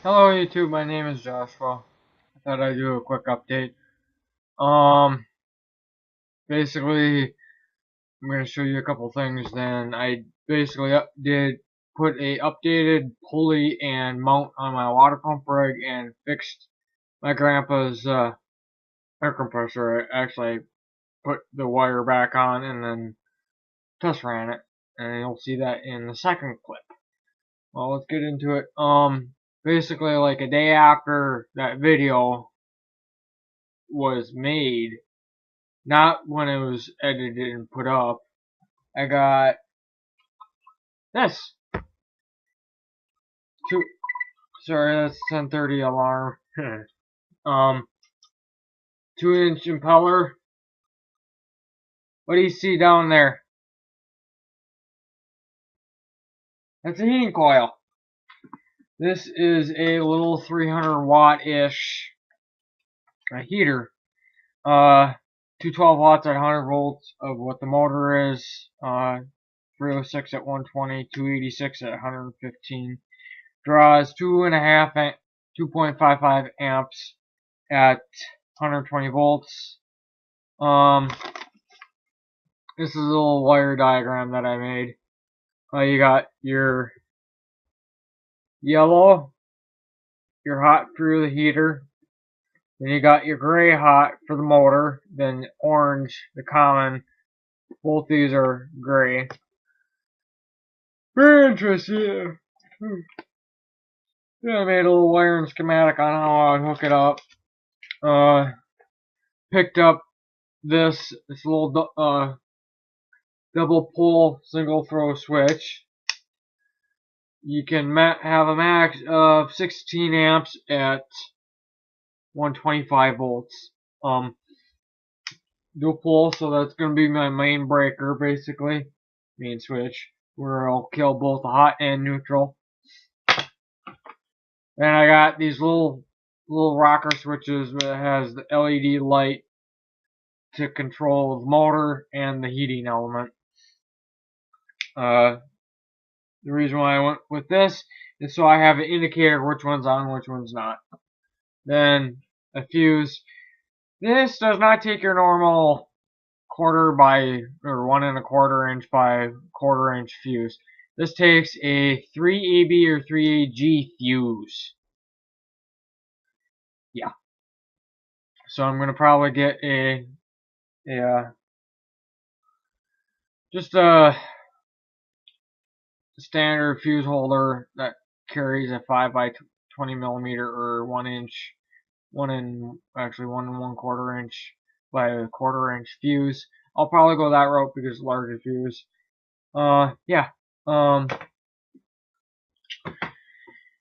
Hello YouTube, my name is Joshua. I thought I'd do a quick update. Um, Basically, I'm going to show you a couple things. Then I basically did put a updated pulley and mount on my water pump rig and fixed my grandpa's air compressor. I actually put the wire back on and then test ran it, and you'll see that in the second clip. Well, let's get into it. Basically, like a day after that video was made, not when it was edited and put up, I got this. Sorry, that's 10:30 alarm. 2-inch impeller. What do you see down there? That's a heating coil. This is a little 300 watt-ish heater. 212 watts at 100 volts of what the motor is. 306 at 120, 286 at 115. Draws 2.55 amps at 120 volts. This is a little wire diagram that I made. You got your yellow, your hot through the heater. Then you got your gray hot for the motor. Then orange, the common. Both these are gray. Very interesting. Yeah, I made a little wiring schematic on how I would hook it up. Picked up this little double pull single throw switch. You can have a max of 16 amps at 125 volts. Dual pull, so that's going to be my main breaker, basically, main switch, where I'll kill both the hot and neutral. And I got these little rocker switches that has the LED light to control the motor and the heating element. The reason why I went with this is so I have an indicator which one's on, which one's not. Then a fuse. This does not take your normal 1 1/4 inch by 1/4 inch fuse. This takes a 3AB or 3AG fuse. Yeah. So I'm gonna probably get just a standard fuse holder that carries a 5 by 20 millimeter or 1 inch, 1 1/4 inch by a 1/4 inch fuse. I'll probably go that route because it's larger fuse. Yeah. I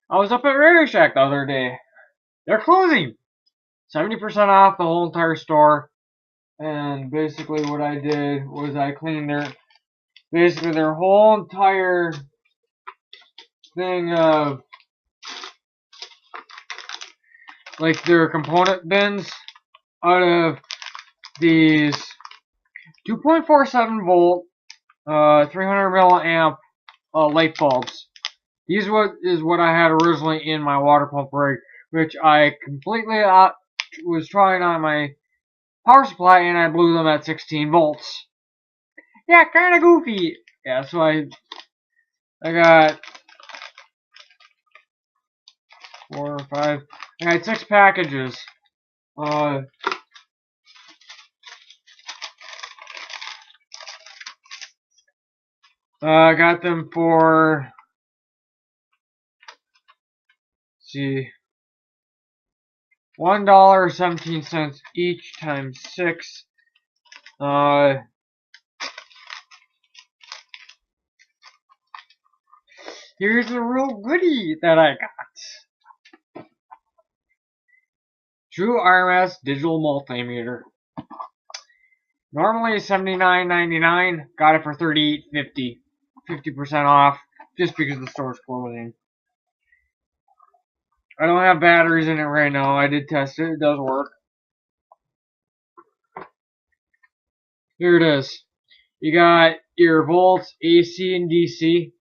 was up at Radio Shack the other day. They're closing. 70% off the whole entire store. And basically what I did was I cleaned their whole entire thing of like their component bins out of these 2.47 volt 300 milliamp light bulbs. These is what I had originally in my water pump rig, which I completely was trying on my power supply, and I blew them at 16 volts. Yeah, kind of goofy. Yeah, so I got 4 or 5. I got 6 packages. I got them for, let's see, $1.17 each times 6. Here's a real goodie that I got. True RMS digital multimeter. Normally $79.99. Got it for $38.50. 50% off, just because the store's closing. I don't have batteries in it right now. I did test it. It does work. Here it is. You got your volts, AC and DC.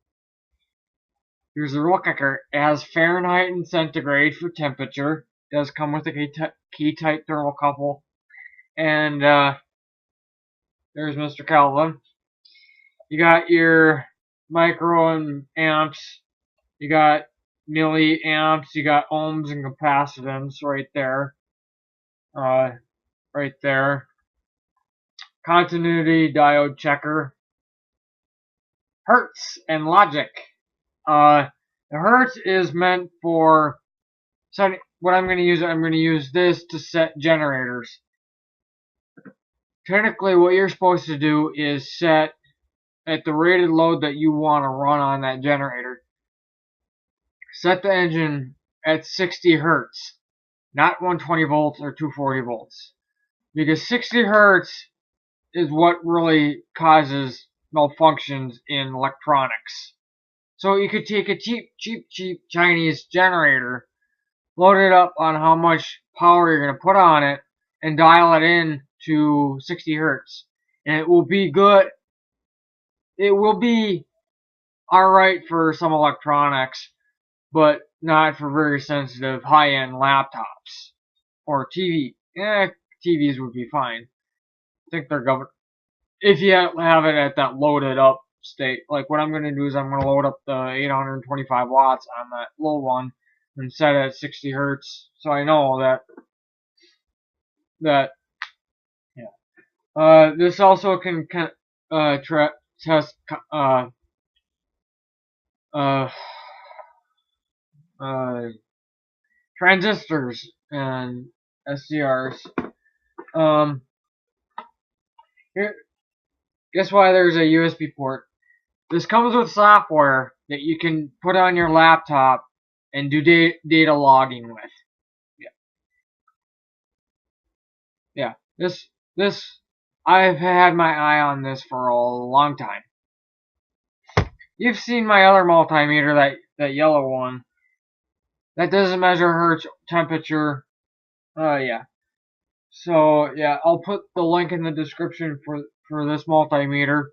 Here's a real kicker. It has Fahrenheit and centigrade for temperature. It does come with a key-type thermocouple. And there's Mr. Kelvin. You got your microamps. You got milliamps. You got ohms and capacitance right there. Right there. Continuity diode checker. Hertz and logic. The hertz is meant for setting. What I'm going to use this to set generators. Technically, what you're supposed to do is set at the rated load that you want to run on that generator. Set the engine at 60 hertz, not 120 volts or 240 volts. Because 60 hertz is what really causes malfunctions in electronics. So you could take a cheap Chinese generator, load it up on how much power you're going to put on it, and dial it in to 60 hertz. And it will be good. It will be alright for some electronics, but not for very sensitive high-end laptops or TV. TVs would be fine. I think they're governed. If you have it at that loaded up state, like what I'm going to do is I'm going to load up the 825 watts on that low one and set it at 60 hertz, so I know that this also can test transistors and SCRs. Here, guess why there's a USB port? This comes with software that you can put on your laptop and do data logging with. Yeah. This I've had my eye on this for a long time. You've seen my other multimeter, that yellow one. That doesn't measure hertz temperature. Yeah. So yeah, I'll put the link in the description for this multimeter.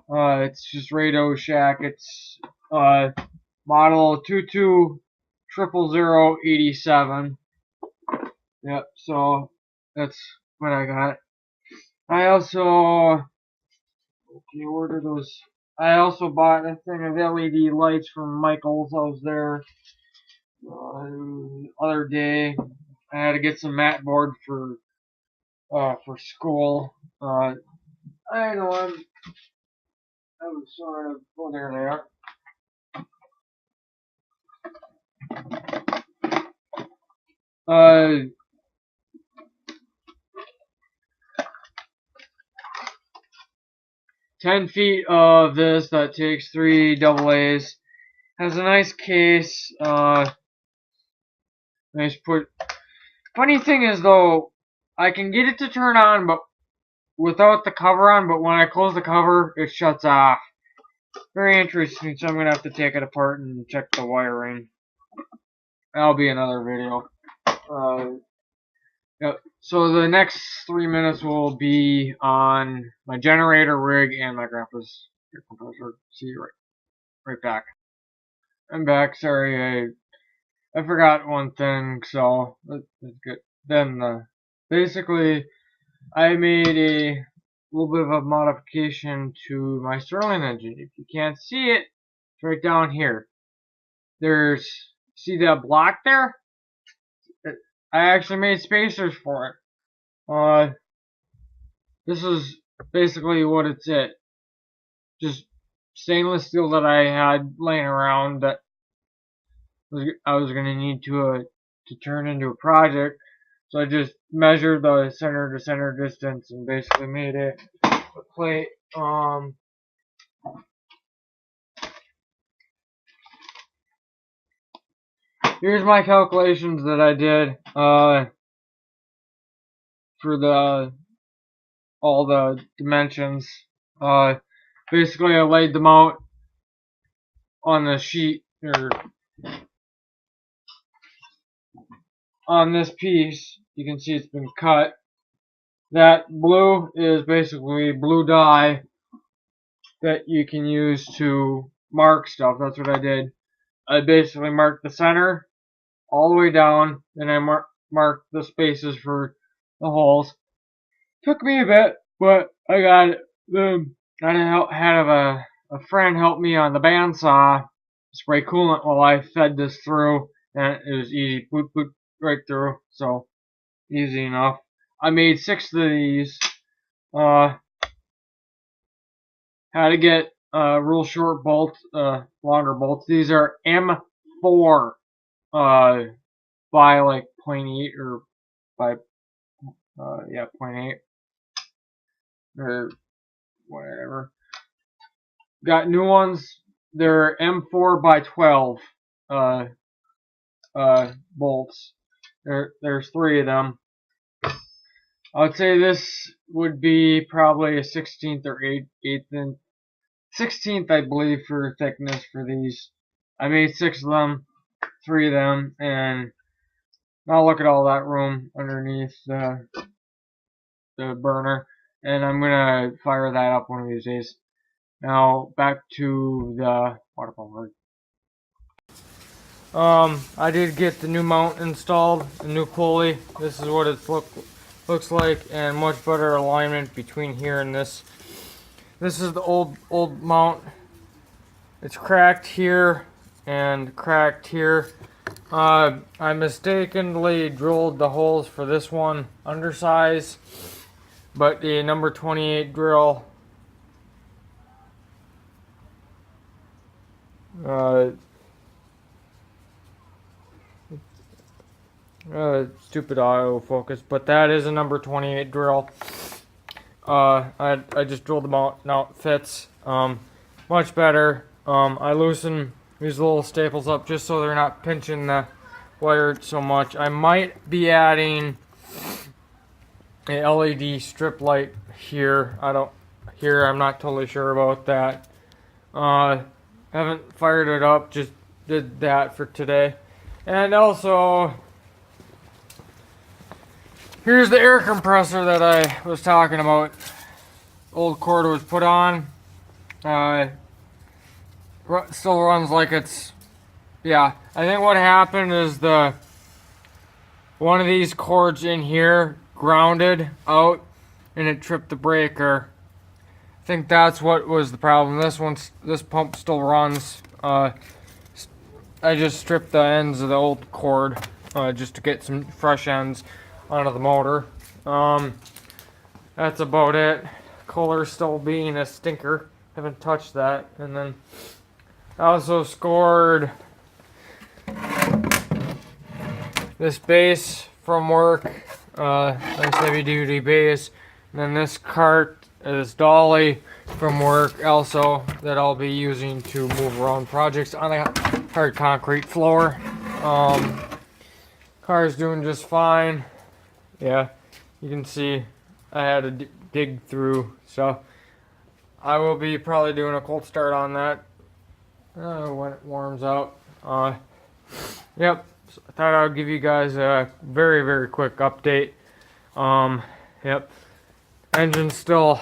It's just Radio Shack. It's model 22000087. Yep. So that's what I got. I also where did those? I also bought a thing of LED lights from Michael's. I was there the other day. I had to get some mat board for school. I know I was sort of. Oh, there they are. 10 feet of this that takes 3 AA's. Has a nice case. Nice put. Funny thing is though, I can get it to turn on, but without the cover on. But when I close the cover, it shuts off. Very interesting. So I'm gonna have to take it apart and check the wiring. That'll be another video. Yep. So the next 3 minutes will be on my generator rig and my grandpa's air compressor. See you right back. I'm back. Sorry, I forgot one thing, so that's good. Then basically, I made a little bit of a modification to my Stirling engine. If you can't see it, it's right down here. See that block there? I actually made spacers for it. This is basically what it's at. Just stainless steel that I had laying around that I was going to need to turn into a project. So I just measured the center to center distance and basically made it a plate. Here's my calculations that I did for all the dimensions. Basically I laid them out on the sheet or on this piece. You can see it's been cut. That blue is basically blue dye that you can use to mark stuff. That's what I did. I basically marked the center all the way down, and I marked the spaces for the holes. Took me a bit, but I got it. I had a friend help me on the bandsaw spray coolant while I fed this through, and it was easy, boop boop, right through. So easy enough. I made 6 of these. How to get real short bolts, longer bolts. These are M4 by like 0.8 or by yeah 0.8 or whatever. Got new ones. They're M4 by 12 bolts. There's 3 of them. I would say this would be probably a 16th or 8th inch. 16th, I believe, for thickness for these. I made 6 of them, 3 of them, and now look at all that room underneath the burner. And I'm gonna fire that up one of these days. Now back to the water pump rig. I did get the new mount installed, the new pulley. This is what it looks like, and much better alignment between here and this. This is the old mount. It's cracked here and cracked here. I mistakenly drilled the holes for this one undersize, but the number 28 drill stupid autofocus, but that is a number 28 drill. I just drilled them out. Now it fits much better. I loosen these little staples up just so they're not pinching the wire so much. I might be adding a LED strip light here. I'm not totally sure about that. Haven't fired it up, just did that for today. And also, here's the air compressor that I was talking about. Old cord was put on. Still runs like it's, yeah. I think what happened is one of these cords in here grounded out and it tripped the breaker. I think that's what was the problem. This pump still runs. I just stripped the ends of the old cord just to get some fresh ends onto the motor. That's about it. Cooler's still being a stinker. Haven't touched that. And then I also scored this base from work. Nice heavy duty base. And then this cart, this dolly from work also that I'll be using to move around projects on a hard concrete floor. Car's doing just fine. Yeah, you can see I had to dig through, so I will be probably doing a cold start on that when it warms out. Yep, so I thought I would give you guys a very, very quick update. Yep, engine's still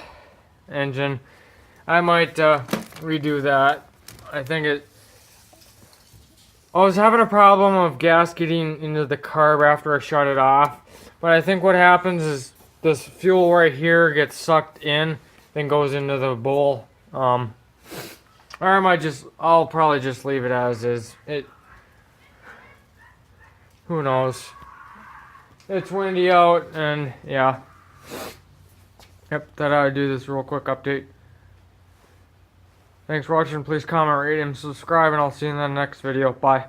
engine. I might redo that. I was having a problem of gas getting into the carb after I shut it off. But I think what happens is this fuel right here gets sucked in, then goes into the bowl. Or I'll probably just leave it as is. Who knows? It's windy out, and yeah. Yep, thought I'd do this real quick update. Thanks for watching. Please comment, rate, and subscribe, and I'll see you in the next video. Bye.